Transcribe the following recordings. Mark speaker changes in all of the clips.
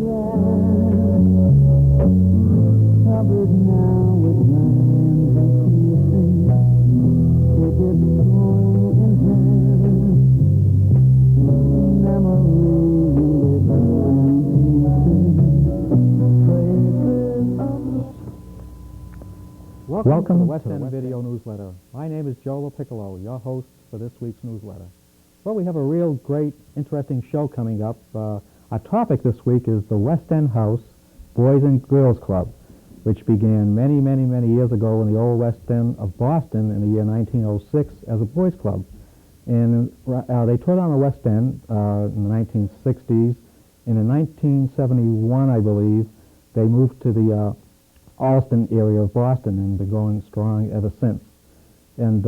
Speaker 1: covered now with lines and creases, ticket torn in hand, memories in pieces, traces of...
Speaker 2: Welcome to the West End Video Newsletter. My name is Joe LaPiccolo, your host for this week's newsletter. Well, we have a real great, interesting show coming up. Our topic this week is the West End House Boys and Girls Club, which began many, many, many years ago in the old West End of Boston in the year 1906 as a boys' club. And they toured on the West End in the 1960s. And in 1971, I believe, they moved to the Allston area of Boston and been going strong ever since. And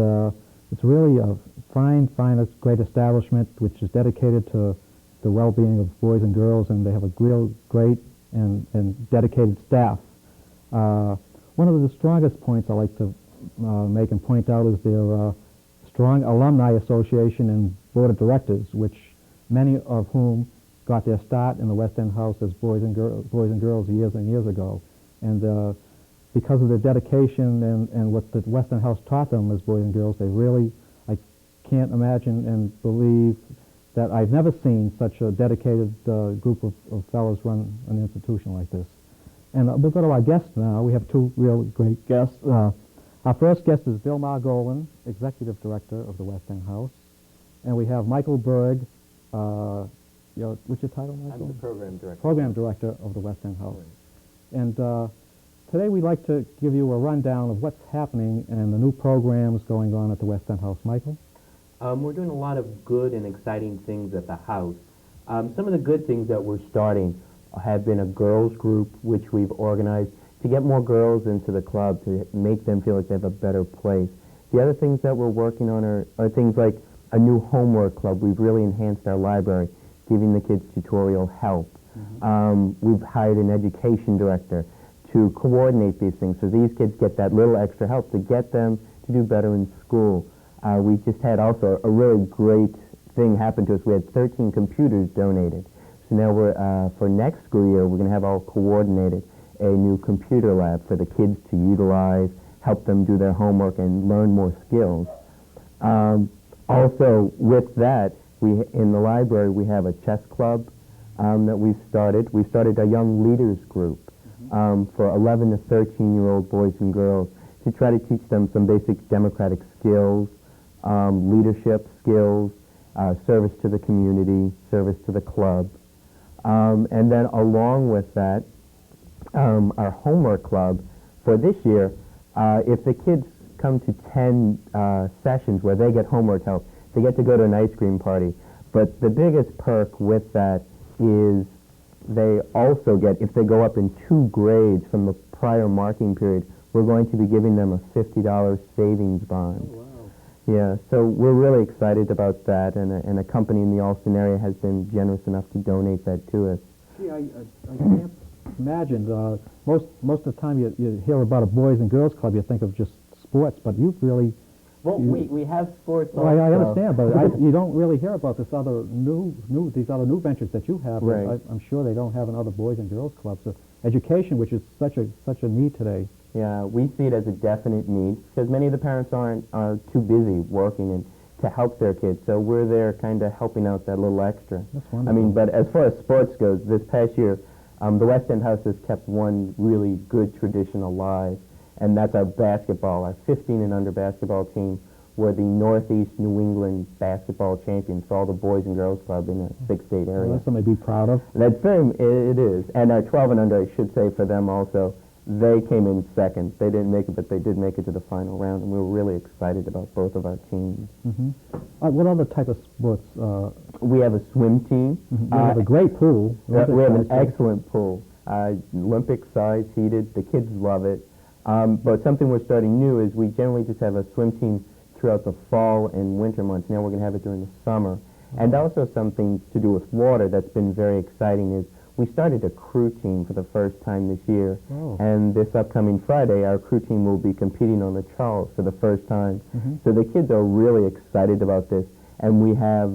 Speaker 2: it's really a fine, great establishment which is dedicated to the well-being of boys and girls, and they have a real great and dedicated staff. One of the strongest points I like to make and point out is their strong alumni association and board of directors, which many of whom got their start in the West End House as boys and girls years and years ago. And because of their dedication and what the West End House taught them as boys and girls, they really, I can't imagine and believe that I've never seen such a dedicated group of fellows run an institution like this. And we'll go to our guests now. We have two real great guests. Our first guest is Bill Margolin, Executive Director of the West End House. And we have Michael Bourg, what's your title, Michael?
Speaker 3: I'm the Program Director.
Speaker 2: Program Director of the West End House. Right. And today we'd like to give you a rundown of what's happening and the new programs going on at the West End House. Michael?
Speaker 3: We're doing a lot of good and exciting things at the house. Some of the good things that we're starting have been a girls group, which we've organized to get more girls into the club, to make them feel like they have a better place. The other things that we're working on are things like a new homework club. We've really enhanced our library, giving the kids tutorial help. Mm-hmm. We've hired an education director to coordinate these things so these kids get that little extra help to get them to do better in school. We just had also a really great thing happen to us. We had 13 computers donated. So now we're, for next school year, we're going to have all coordinated a new computer lab for the kids to utilize, help them do their homework and learn more skills. Also, with that, in the library, we have a chess club that we've started. We started a young leaders group for 11 to 13-year-old boys and girls to try to teach them some basic democratic skills, leadership skills, service to the community, service to the club. And then along with that, our homework club for this year, if the kids come to 10 sessions where they get homework help, they get to go to an ice cream party. But the biggest perk with that is they also get, if they go up in 2 grades from the prior marking period, we're going to be giving them a $50 savings bond.
Speaker 2: Oh, wow.
Speaker 3: Yeah, so we're really excited about that, and a company in the Allston area has been generous enough to donate that to us.
Speaker 2: Gee, I can't imagine. Most of the time you hear about a boys and girls club, you think of just sports, but you've really...
Speaker 3: Well, we have sports
Speaker 2: also. I understand, but you don't really hear about these other new ventures that you have.
Speaker 3: Right.
Speaker 2: I'm sure they don't have in other boys and girls clubs. So education, which is such a need today.
Speaker 3: Yeah, we see it as a definite need because many of the parents are too busy working and to help their kids. So we're there kind of helping out that little extra.
Speaker 2: That's wonderful.
Speaker 3: I mean, but as far as sports goes, this past year, the West End House has kept one really good tradition alive, and that's our basketball. Our 15 and under basketball team were the Northeast New England basketball champions for all the boys and girls club in a 6-state area.
Speaker 2: Well, that's something to be proud of.
Speaker 3: That's very, it is. And our 12 and under, I should say for them also, they came in second. They didn't make it, but they did make it to the final round, and we were really excited about both of our teams.
Speaker 2: Mm-hmm. What other type of sports?
Speaker 3: We have a swim team.
Speaker 2: Mm-hmm. We have a great pool.
Speaker 3: We have an excellent pool. Olympic size, heated. The kids love it. But something we're starting new is we generally just have a swim team throughout the fall and winter months. Now we're going to have it during the summer. Mm-hmm. And also something to do with water that's been very exciting is we started a crew team for the first time this year.
Speaker 2: Oh. And
Speaker 3: this upcoming Friday, our crew team will be competing on the Charles for the first time.
Speaker 2: Mm-hmm.
Speaker 3: So the kids are really excited about this. And we have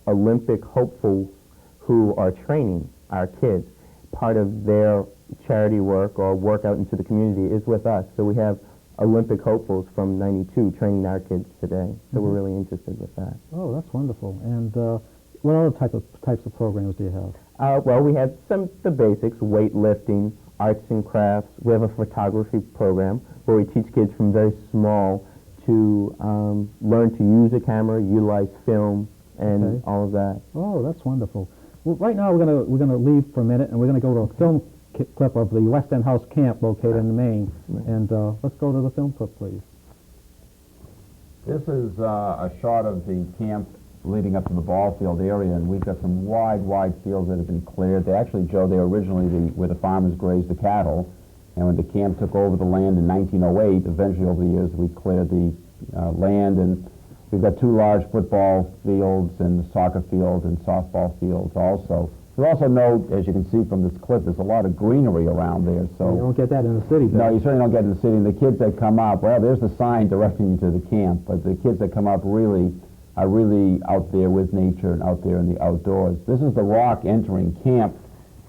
Speaker 3: Olympic hopefuls who are training our kids. part of their charity work or work out into the community is with us. So we have Olympic hopefuls from '92 training our kids today. So we're really interested with that.
Speaker 2: Oh, that's wonderful. And what other types of programs do you have?
Speaker 3: Well, we have the basics, weightlifting, arts and crafts. We have a photography program where we teach kids from very small to learn to use a camera, utilize film, and all of that.
Speaker 2: Oh, that's wonderful. Well, right now we're gonna leave for a minute, and we're gonna go to a film clip of the West End House Camp located in Maine. And let's go to the film clip, please.
Speaker 4: This is a shot of the camp leading up to the ball field area, and we've got some wide fields that have been cleared. They actually, Joe, they originally where the farmers grazed the cattle, and when the camp took over the land in 1908, eventually over the years we cleared the land, and we've got 2 large football fields and soccer fields and softball fields also. You also note, as you can see from this clip, there's a lot of greenery around there. So
Speaker 2: you don't get that in the city, though.
Speaker 4: No, you certainly don't get it in the city. And the kids that come up, well, there's the sign directing you to the camp, but the kids that come up are really out there with nature and out there in the outdoors. This is the rock entering camp,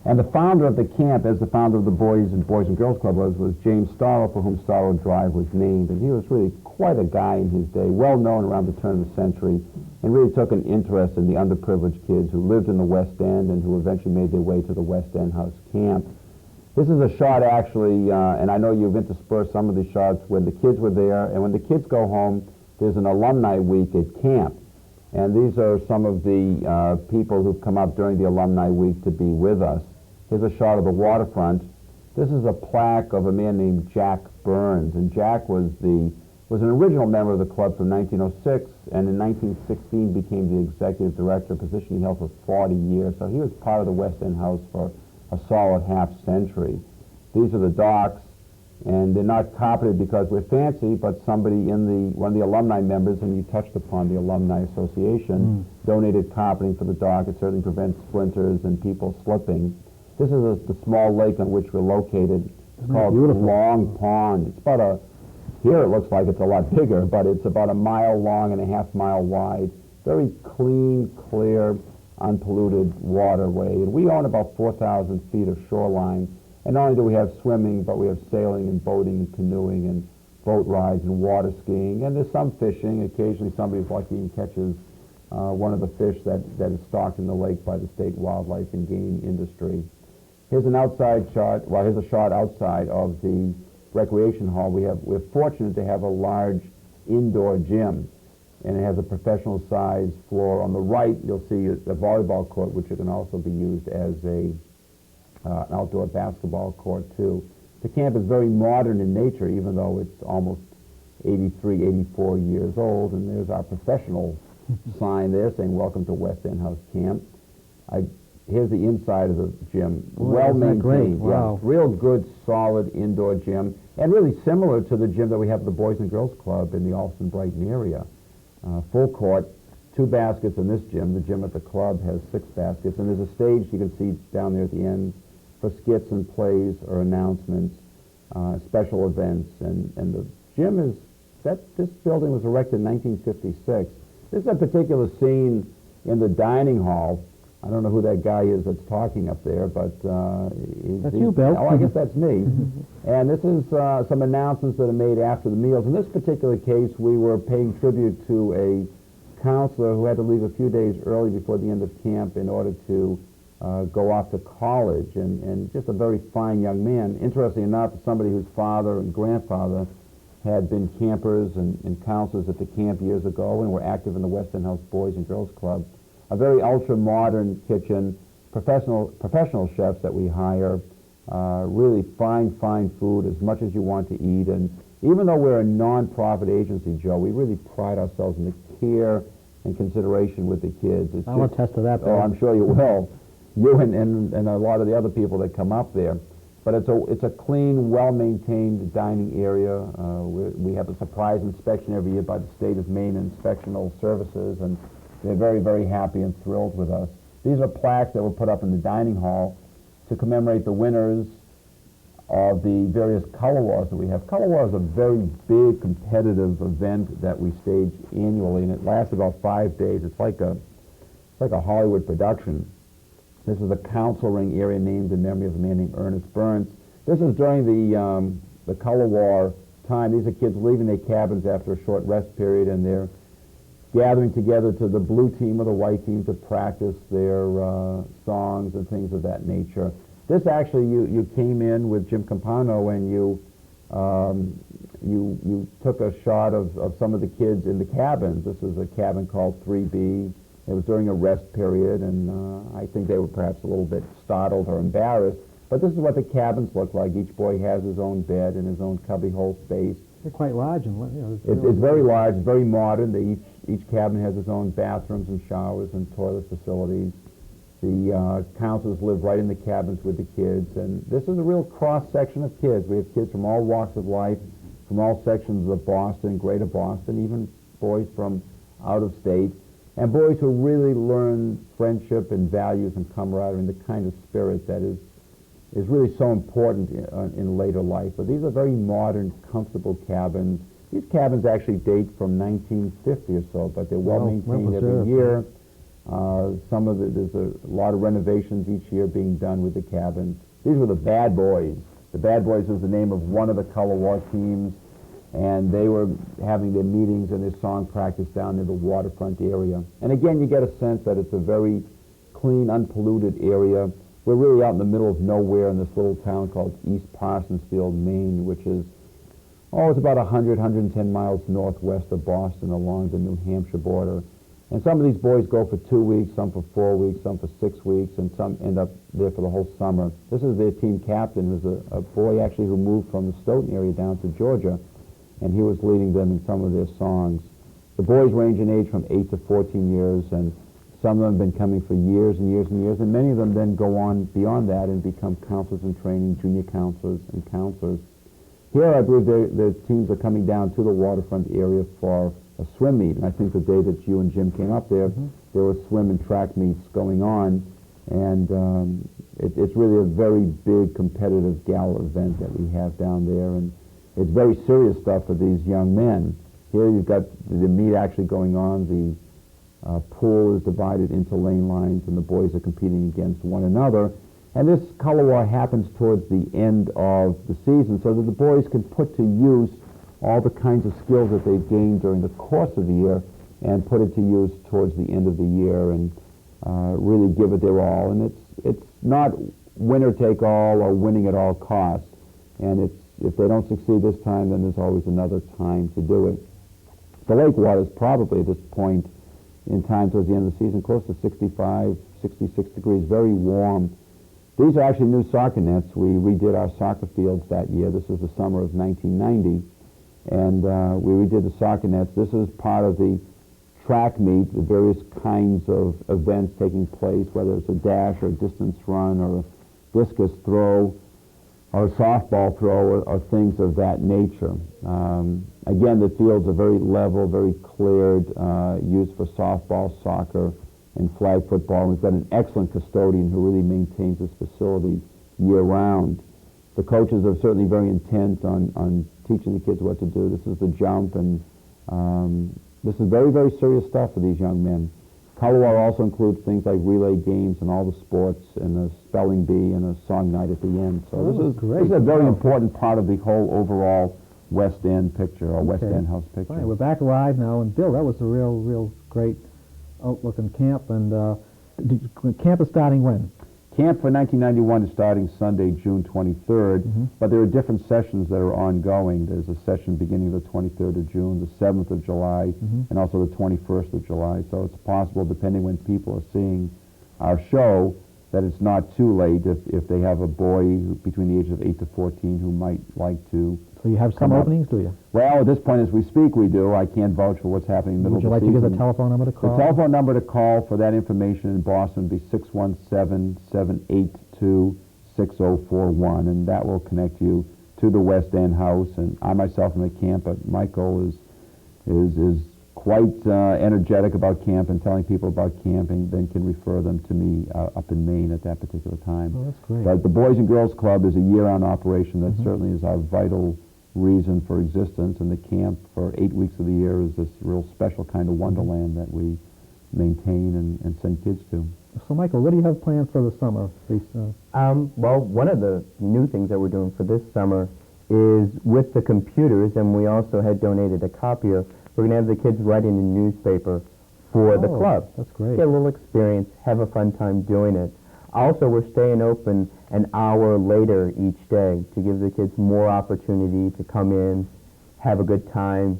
Speaker 4: and the founder of the camp, as the founder of the Boys and Girls Club was James Storrow, for whom Storrow Drive was named, and he was really quite a guy in his day, well known around the turn of the century, and really took an interest in the underprivileged kids who lived in the West End and who eventually made their way to the West End House Camp. This is a shot actually, and I know you've interspersed some of the shots when the kids were there, and when the kids go home, there's an alumni week at camp. And these are some of the people who've come up during the alumni week to be with us. Here's a shot of the waterfront. This is a plaque of a man named Jack Burns, and Jack was an original member of the club from 1906, and in 1916 became the executive director, a position he held for 40 years. So he was part of the West End House for a solid half century. These are the docks, and they're not carpeted because we're fancy, but somebody one of the alumni members, and you touched upon the Alumni Association, donated carpeting for the dock. It certainly prevents splinters and people slipping. This is the small lake on which we're located. It's called Long Pond. It's about here it looks like it's a lot bigger, but it's about 1 mile long and a half mile wide. Very clean, clear, unpolluted waterway. And we own about 4,000 feet of shoreline. And not only do we have swimming, but we have sailing and boating and canoeing and boat rides and water skiing. And there's some fishing. Occasionally somebody's lucky and catches one of the fish that is stocked in the lake by the state wildlife and game industry. Here's an outside shot. Well, here's a shot outside of the recreation hall. We're fortunate to have a large indoor gym, and it has a professional size floor. On the right, you'll see a volleyball court, which can also be used as an outdoor basketball court too. The camp is very modern in nature, even though it's almost 83, 84 years old, and there's our professional sign there saying "Welcome to West End House Camp." Here's the inside of the gym. Well maintained.
Speaker 2: Great. Wow.
Speaker 4: Yeah, real good, solid indoor gym, and really similar to the gym that we have at the Boys and Girls Club in the Alston-Brighton area. Full court, 2 baskets in this gym. The gym at the club has 6 baskets, and there's a stage you can see down there at the end for skits and plays or announcements, special events, and the gym this building was erected in 1956. There's a particular scene in the dining hall. I don't know who that guy is that's talking up there, but
Speaker 2: that's you, Bill.
Speaker 4: Oh, I guess that's me. And this is some announcements that are made after the meals. In this particular case, we were paying tribute to a counselor who had to leave a few days early before the end of camp in order to go off to college, and just a very fine young man. Interesting enough, somebody whose father and grandfather had been campers and counselors at the camp years ago and were active in the West End House Boys and Girls Club. A very ultra-modern kitchen, professional chefs that we hire, really fine food, as much as you want to eat. And even though we're a non-profit agency, Joe, we really pride ourselves in the care and consideration with the kids.
Speaker 2: I'll attest to that, Bill.
Speaker 4: Oh, I'm sure you will. You and a lot of the other people that come up there. But it's a clean, well-maintained dining area. We have a surprise inspection every year by the State of Maine Inspectional Services, and they're very, very happy and thrilled with us. These are plaques that were put up in the dining hall to commemorate the winners of the various color wars that we have. Color War is a very big competitive event that we stage annually, and it lasts about 5 days. It's like a Hollywood production. This is a council ring area named in memory of a man named Ernest Burns. This is during the color war time. These are kids leaving their cabins after a short rest period, and they're gathering together to the blue team or the white team to practice their songs and things of that nature. This actually, you came in with Jim Campano and you took a shot of some of the kids in the cabins. This is a cabin called 3B. It was during a rest period, and I think they were perhaps a little bit startled or embarrassed. But this is what the cabins look like. Each boy has his own bed and his own cubbyhole space.
Speaker 2: They're quite large, and
Speaker 4: It's very large, very modern. Each cabin has its own bathrooms and showers and toilet facilities. The counselors live right in the cabins with the kids, and this is a real cross-section of kids. We have kids from all walks of life, from all sections of Boston, greater Boston, even boys from out of state, and boys who really learn friendship and values and camaraderie and the kind of spirit that is really so important in later life. But these are very modern, comfortable cabins. These cabins actually date from 1950 or so, but they're well maintained every year. There's a lot of renovations each year being done with the cabins. These were the Bad Boys. The Bad Boys was the name of one of the color war teams, and they were having their meetings and their song practice down near the waterfront area. And again, you get a sense that it's a very clean, unpolluted area. We're really out in the middle of nowhere in this little town called East Parsonsfield, Maine, which is, it's about 100, 110 miles northwest of Boston along the New Hampshire border. And some of these boys go for 2 weeks, some for 4 weeks, some for 6 weeks, and some end up there for the whole summer. This is their team captain, who's a boy actually who moved from the Stoughton area down to Georgia, and he was leading them in some of their songs. The boys range in age from 8 to 14 years, and some of them have been coming for years and years and years, and many of them then go on beyond that and become counselors in training, junior counselors and counselors. Here, I believe the teams are coming down to the waterfront area for a swim meet, and I think the day that you and Jim came up there, there were swim and track meets going on, and it's really a very big competitive gala event that we have down there, and it's very serious stuff for these young men. Here you've got the meet actually going on. The pool is divided into lane lines, and the boys are competing against one another. And this color war happens towards the end of the season so that the boys can put to use all the kinds of skills that they've gained during the course of the year and put it to use towards the end of the year and really give it their all. And it's not winner take all or winning at all costs. And if they don't succeed this time, then there's always another time to do it. The lake water is probably at this point in time towards the end of the season close to 65, 66 degrees, very warm. These are actually new soccer nets. We redid our soccer fields that year. This is the summer of 1990. And we redid the soccer nets. This is part of the track meet, the various kinds of events taking place, whether it's a dash or a distance run or a discus throw or a softball throw or things of that nature. Again, the fields are very level, very cleared, used for softball, soccer, and flag football. We've got an excellent custodian who really maintains this facility year-round. The coaches are certainly very intent on teaching the kids what to do. This is the jump, and this is very, very serious stuff for these young men. Color War also includes things like relay games and all the sports and a spelling bee and a song night at the end. So this is a very important part of the whole overall West End picture, or West End House picture.
Speaker 2: Fine. We're back alive now, and Bill, that was a real great outlook on camp. And camp is starting when?
Speaker 4: Camp for 1991 is starting Sunday, June 23rd, but there are different sessions that are ongoing. There's a session beginning the 23rd of June, the 7th of July, and also the 21st of July. So it's possible, depending when people are seeing our show, that it's not too late if they have a boy between the ages of 8 to 14 who might like to.
Speaker 2: So you have some openings, do you?
Speaker 4: Well, at this point as we speak, we do. I can't vouch for what's happening in the middle of the season.
Speaker 2: Would you like to give the telephone number to call?
Speaker 4: The telephone number to call for that information in Boston would be 617-782-6041, and that will connect you to the West End House. And I myself am at camp, but Michael is quite energetic about camp and telling people about camping, then can refer them to me up in Maine at that particular time.
Speaker 2: Oh, that's great.
Speaker 4: But the Boys and Girls Club is a year-round operation that certainly is our vital reason for existence, and the camp for 8 weeks of the year is this real special kind of wonderland that we maintain and send kids to.
Speaker 2: So, Michael, what do you have planned for the summer?
Speaker 3: Well, one of the new things that we're doing for this summer is with the computers, and we also had donated a copier. We're going to have the kids writing a newspaper for the club.
Speaker 2: That's great.
Speaker 3: Get a little experience, have a fun time doing it. Also, we're staying open an hour later each day to give the kids more opportunity to come in, have a good time,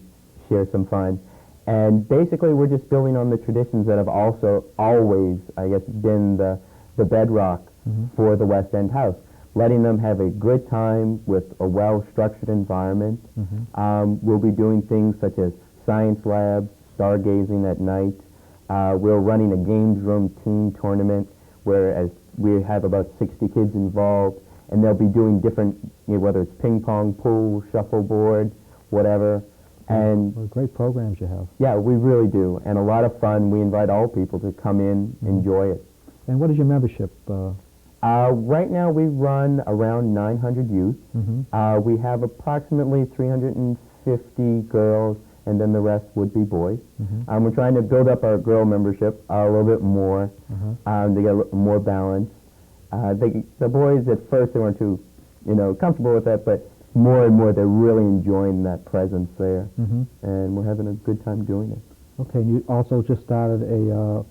Speaker 3: share some fun. And basically, we're just building on the traditions that have also always, I guess, been the bedrock for the West End House. Letting them have a good time with a well-structured environment. We'll be doing things such as science labs, stargazing at night. We're running a games room team tournament where we have about 60 kids involved, and they'll be doing different, whether it's ping pong, pool, shuffleboard, whatever. And
Speaker 2: Well, great programs you have.
Speaker 3: yeah, we really do, and a lot of fun. We invite all people to come in, enjoy it.
Speaker 2: And what is your membership?
Speaker 3: Right now we run around 900 youth. We have approximately 350 girls, and then the rest would be boys. We're trying to build up our girl membership a little bit more to get a little more balance. The boys at first they weren't too, comfortable with that, but more and more they're really enjoying that presence there, and we're having a good time doing it.
Speaker 2: Okay, and you also just started a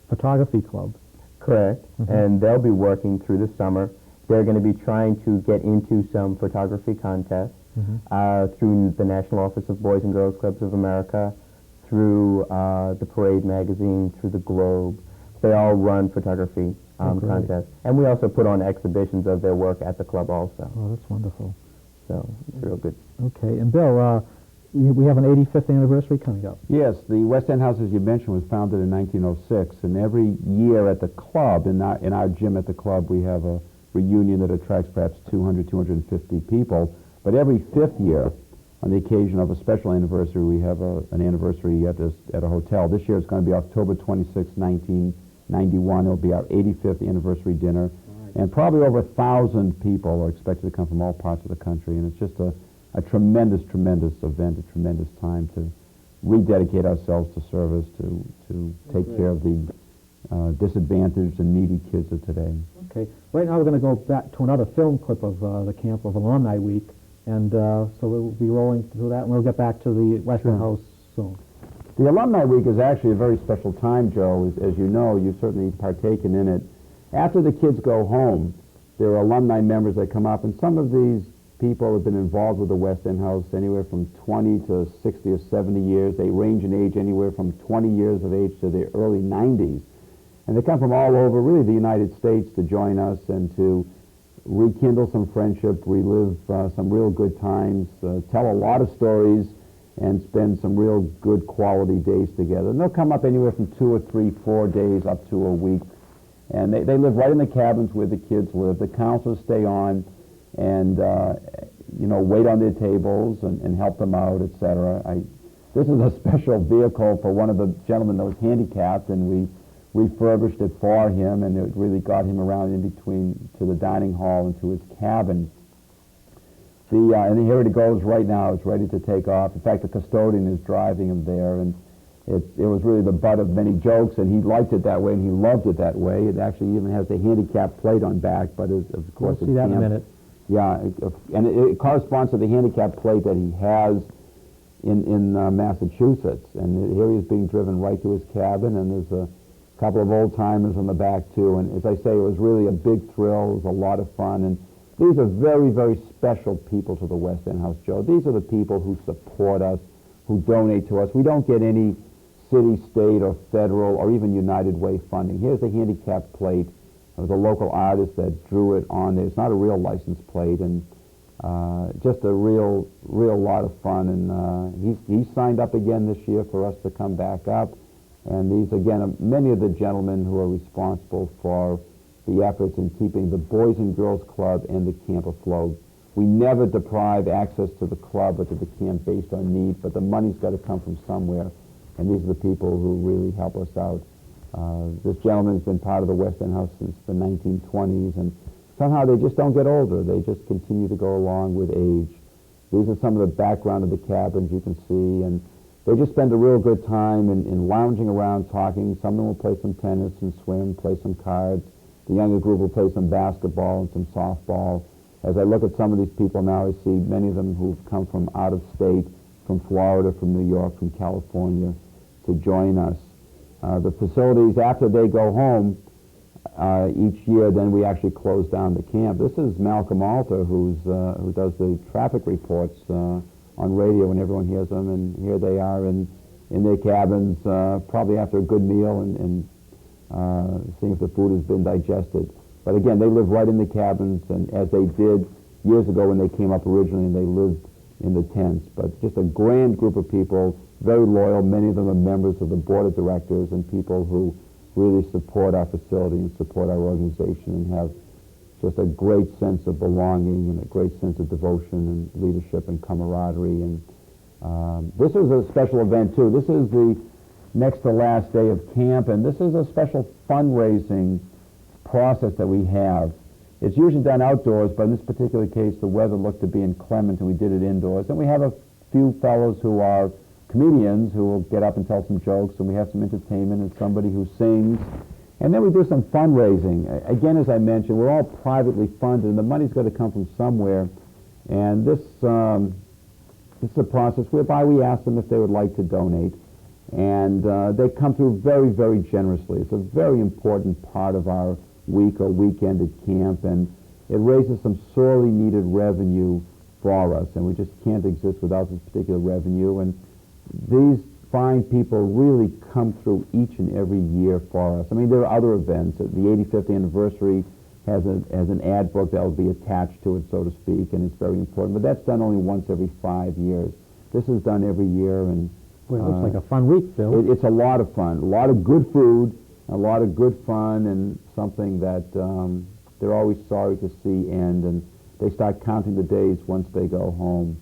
Speaker 2: photography club.
Speaker 3: Correct, and they'll be working through the summer. They're going to be trying to get into some photography contests through the National Office of Boys and Girls Clubs of America, through the Parade magazine, through the Globe. They all run photography contests. And we also put on exhibitions of their work at the club also.
Speaker 2: Oh, that's wonderful.
Speaker 3: So it's real good.
Speaker 2: Okay, and Bill, we have an 85th anniversary coming up.
Speaker 4: Yes, the West End House, as you mentioned, was founded in 1906, and every year at the club, in our gym at the club, we have a reunion that attracts perhaps 200, 250 people. But every fifth year, on the occasion of a special anniversary, we have an anniversary at a hotel. This year it's going to be October 26, 1991. It'll be our 85th anniversary dinner. And probably over 1,000 people are expected to come from all parts of the country. And it's just a tremendous, tremendous event, a tremendous time to rededicate ourselves to service, to take care of the disadvantaged and needy kids of today.
Speaker 2: Okay, right now we're going to go back to another film clip of the camp of Alumni Week. And so we'll be rolling through that, and we'll get back to the West End House soon.
Speaker 4: The Alumni Week is actually a very special time, Joe. As you know, you've certainly partaken in it. After the kids go home, there are alumni members that come up, and some of these people have been involved with the West End House anywhere from 20 to 60 or 70 years. They range in age anywhere from 20 years of age to the early 90s. And they come from all over, really, the United States to join us and to rekindle some friendship, relive some real good times, tell a lot of stories, and spend some real good quality days together. And they'll come up anywhere from 2 or 3, 4 days up to a week. And they live right in the cabins where the kids live. The counselors stay on and, wait on their tables and help them out, etc. This is a special vehicle for one of the gentlemen that was handicapped, and we refurbished it for him, and it really got him around in between to the dining hall and to his cabin. And here it goes right now. It's ready to take off. In fact, the custodian is driving him there, and it was really the butt of many jokes, and he liked it that way, and he loved it that way. It actually even has the handicap plate on back, but of course
Speaker 2: We'll see that in a minute.
Speaker 4: Yeah, and it corresponds to the handicap plate that he has in Massachusetts. And here he is being driven right to his cabin, and there's a couple of old-timers on the back, too. And as I say, it was really a big thrill. It was a lot of fun. And these are very, very special people to the West End House, Joe. These are the people who support us, who donate to us. We don't get any city, state, or federal, or even United Way funding. Here's the handicap plate. It was a local artist that drew it on there. It's not a real license plate, and just a real lot of fun. And he's signed up again this year for us to come back up. And these, again, are many of the gentlemen who are responsible for the efforts in keeping the Boys and Girls Club and the camp afloat. We never deprive access to the club or to the camp based on need, but the money's got to come from somewhere, and these are the people who really help us out. This gentleman has been part of the West End House since the 1920s, and somehow they just don't get older. They just continue to go along with age. These are some of the background of the cabins you can see, and they just spend a real good time in lounging around, talking. Some of them will play some tennis and swim, play some cards. The younger group will play some basketball and some softball. As I look at some of these people now, I see many of them who've come from out of state, from Florida, from New York, from California, to join us. The facilities, after they go home, each year, then we actually close down the camp. This is Malcolm Alter, who does the traffic reports on radio when everyone hears them, and here they are in their cabins, probably after a good meal and seeing if the food has been digested. But again, they live right in the cabins, and as they did years ago when they came up originally, and they lived in the tents. But just a grand group of people, very loyal. Many of them are members of the board of directors and people who really support our facility and support our organization and have just a great sense of belonging and a great sense of devotion and leadership and camaraderie. And this is a special event, too. This is the next to last day of camp, and this is a special fundraising process that we have. It's usually done outdoors, but in this particular case, the weather looked to be inclement, and we did it indoors. And we have a few fellows who are comedians who will get up and tell some jokes, and we have some entertainment and somebody who sings. And then we do some fundraising. Again, as I mentioned, we're all privately funded, and the money's got to come from somewhere. And this is a process whereby we ask them if they would like to donate. And they come through very, very generously. It's a very important part of our week or weekend at camp, and it raises some sorely needed revenue for us, and we just can't exist without this particular revenue. And these fine people really come through each and every year for us. I mean, there are other events. The 85th anniversary has an ad book that will be attached to it, so to speak, and it's very important. But that's done only once every 5 years. This is done every year, and
Speaker 2: well, it looks like a fun week, Bill.
Speaker 4: It's a lot of fun, a lot of good food, a lot of good fun, and something that they're always sorry to see end, and they start counting the days once they go home.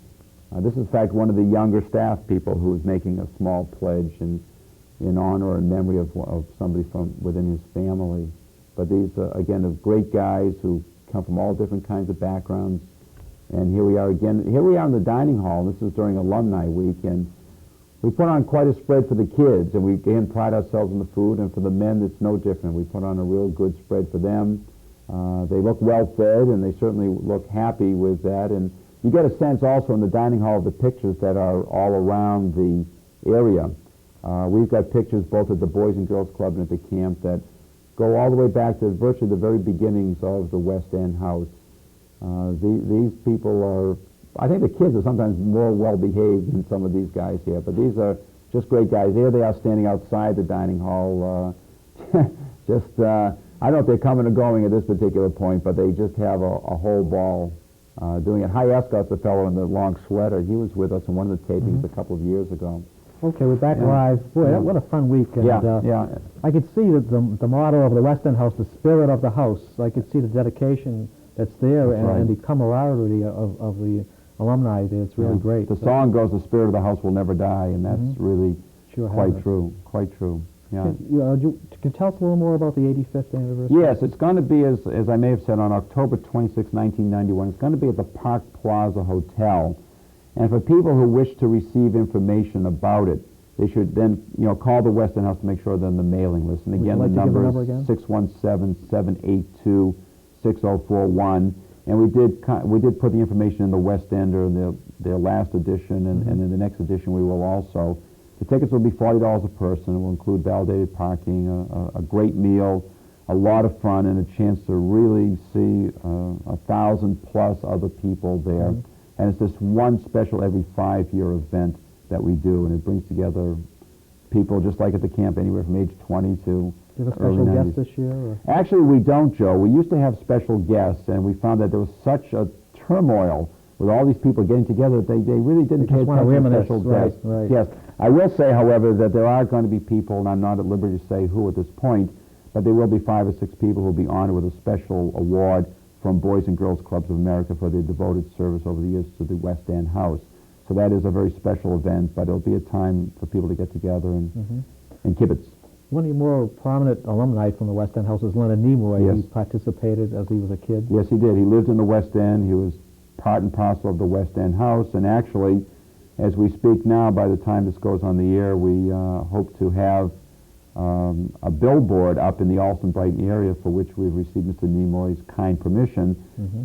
Speaker 4: This is, in fact, one of the younger staff people who is making a small pledge in honor or in memory of somebody from within his family. But these, again, are great guys who come from all different kinds of backgrounds. And here we are again. Here we are in the dining hall. This is during Alumni Week, and we put on quite a spread for the kids, and we again pride ourselves in the food, and for the men it's no different. We put on a real good spread for them. They look well fed, and they certainly look happy with that. And you get a sense also in the dining hall of the pictures that are all around the area. We've got pictures both at the Boys and Girls Club and at the camp that go all the way back to virtually the very beginnings of the West End House. These people are, I think the kids are sometimes more well-behaved than some of these guys here, but these are just great guys. There they are standing outside the dining hall. I don't know if they're coming or going at this particular point, but they just have a whole ball doing it. Hi Escott's the fellow in the long sweater. He was with us in one of the tapings a couple of years ago.
Speaker 2: Okay, we're back live. Boy, what a fun week. And, I could see that the motto of the West End House, the spirit of the house. I could see the dedication that's there and the camaraderie of the alumni there. It's really great.
Speaker 4: The song goes, "The spirit of the house will never die," and that's really quite true. Quite true. Yeah.
Speaker 2: Can you tell us a little more about the 85th anniversary?
Speaker 4: Yes, it's going to be, as I may have said, on October 26, 1991. It's going to be at the Park Plaza Hotel. And for people who wish to receive information about it, they should then call the West End House to make sure they're on the mailing list. And again, the number is 617-782-6041. And we did put the information in the West End or their last edition, and in the next edition we will also. The tickets will be $40 a person. It will include validated parking, a great meal, a lot of fun, and a chance to really see 1,000+ other people there. And it's this one special every 5-year event that we do, and it brings together people just like at the camp, anywhere from age 20 to
Speaker 2: Do you have a special guest this year? Or?
Speaker 4: Actually, we don't, Joe. We used to have special guests, and we found that there was such a turmoil with all these people getting together that they really didn't pay attention to special guests.
Speaker 2: Right.
Speaker 4: Yes. I will say, however, that there are going to be people, and I'm not at liberty to say who at this point, but there will be 5 or 6 people who will be honored with a special award from Boys and Girls Clubs of America for their devoted service over the years to the West End House. So that is a very special event, but it'll be a time for people to get together and kibitz.
Speaker 2: One of your more prominent alumni from the West End House is Leonard Nimoy.
Speaker 4: Yes.
Speaker 2: He participated as he was a kid.
Speaker 4: Yes, he did. He lived in the West End. He was part and parcel of the West End House, and actually, As we speak now, by the time this goes on the air, we hope to have a billboard up in the Alston-Brighton area, for which we've received Mr. Nimoy's kind permission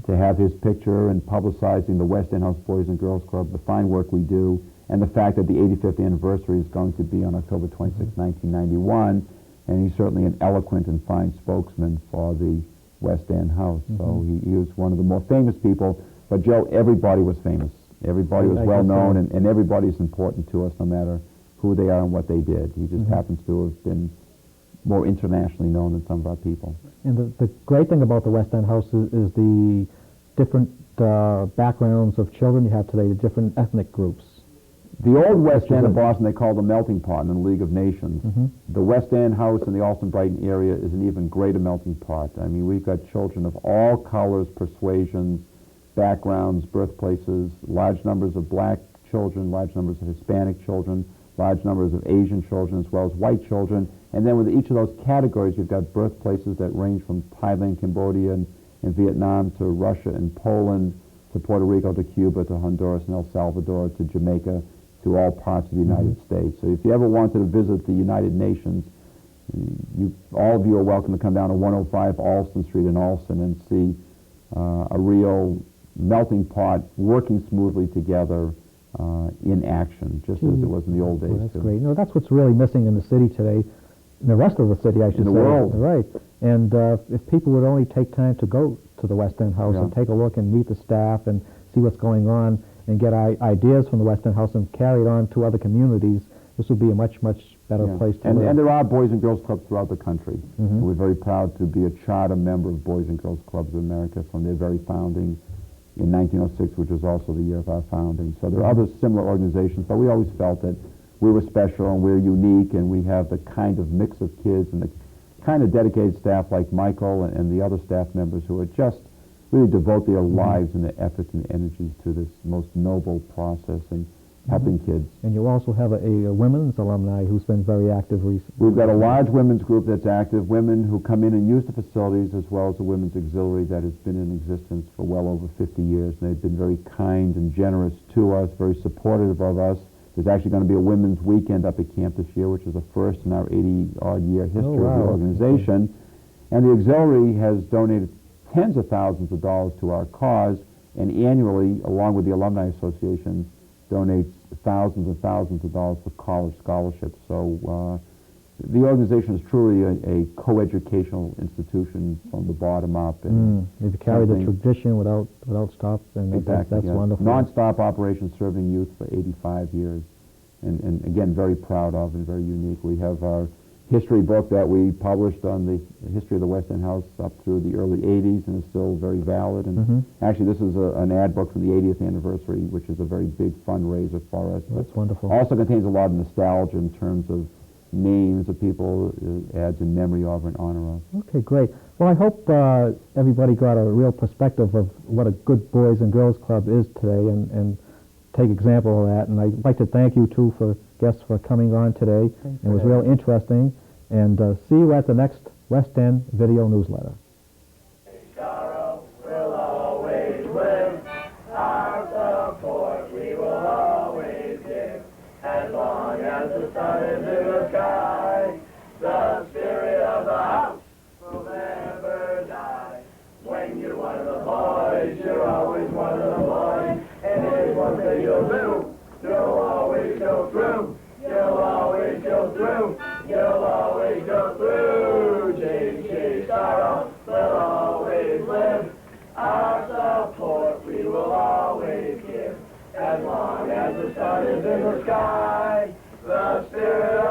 Speaker 4: to have his picture and publicizing the West End House Boys and Girls Club, the fine work we do, and the fact that the 85th anniversary is going to be on October 26, 1991, and he's certainly an eloquent and fine spokesman for the West End House. So he was one of the more famous people. But Joe, everybody was famous. Everybody was well known, and everybody's important to us, no matter who they are and what they did. He just happens to have been more internationally known than some of our people.
Speaker 2: And the great thing about the West End House is the different backgrounds of children you have today, the different ethnic groups.
Speaker 4: The old West End of Boston they call the melting pot in the League of Nations. The West End House in the Alston-Brighton area is an even greater melting pot. I mean, we've got children of all colors, persuasions, backgrounds, birthplaces, large numbers of black children, large numbers of Hispanic children, large numbers of Asian children, as well as white children. And then with each of those categories, you've got birthplaces that range from Thailand, Cambodia, and Vietnam, to Russia and Poland, to Puerto Rico, to Cuba, to Honduras and El Salvador, to Jamaica, to all parts of the United States. So if you ever wanted to visit the United Nations, all of you are welcome to come down to 105 Alston Street in Alston and see a real melting pot working smoothly together in action, just as it was in the old days.
Speaker 2: Well, that's great. No, that's what's really missing in the city today, in the rest of the city, I should say.
Speaker 4: In the world.
Speaker 2: Right. And if people would only take time to go to the West End House and take a look and meet the staff and see what's going on and get ideas from the West End House and carry it on to other communities, this would be a much, much better place to live.
Speaker 4: And there are Boys and Girls Clubs throughout the country. And we're very proud to be a charter member of Boys and Girls Clubs of America from their very founding in 1906, which was also the year of our founding. So there are other similar organizations, but we always felt that we were special and we're unique, and we have the kind of mix of kids and the kind of dedicated staff like Michael and the other staff members who are just really devote their lives and their efforts and energies to this most noble process and helping kids.
Speaker 2: And you also have a women's alumni who's been very active recently.
Speaker 4: We've got a large women's group that's active, women who come in and use the facilities, as well as a women's auxiliary that has been in existence for well over 50 years. And they've been very kind and generous to us, very supportive of us. There's actually going to be a women's weekend up at camp this year, which is the first in our 80-odd year history of the organization. And the auxiliary has donated tens of thousands of dollars to our cause, and annually, along with the Alumni Association, donates thousands and thousands of dollars for college scholarships. So the organization is truly a co-educational institution from the bottom up. And
Speaker 2: they've carried the tradition without stop, and
Speaker 4: exactly,
Speaker 2: that's wonderful.
Speaker 4: Non-stop operation serving youth for 85 years. And again, very proud of and very unique. We have our history book that we published on the history of the West End House up through the early 80s, and is still very valid. And actually, this is an ad book from the 80th anniversary, which is a very big fundraiser for us.
Speaker 2: That's wonderful.
Speaker 4: Also contains a lot of nostalgia in terms of names of people, adds in memory of or in honor of.
Speaker 2: Okay, great. Well, I hope everybody got a real perspective of what a good Boys and Girls Club is today, and take example of that. And I'd like to thank you, too, for guests for coming on today. It was real interesting. And see you at the next West End video newsletter.
Speaker 5: Will always live. Our support we will always give. As long as the sun is in the sky, the spirit of the house will never die. When you're one of the boys, you're always one of the boys. And if one thing you'll do, you'll always go through. You'll always go through. You'll always go through. J.J. Sorrow will always live. Our support we will always give. As long as the sun is in the sky, the spirit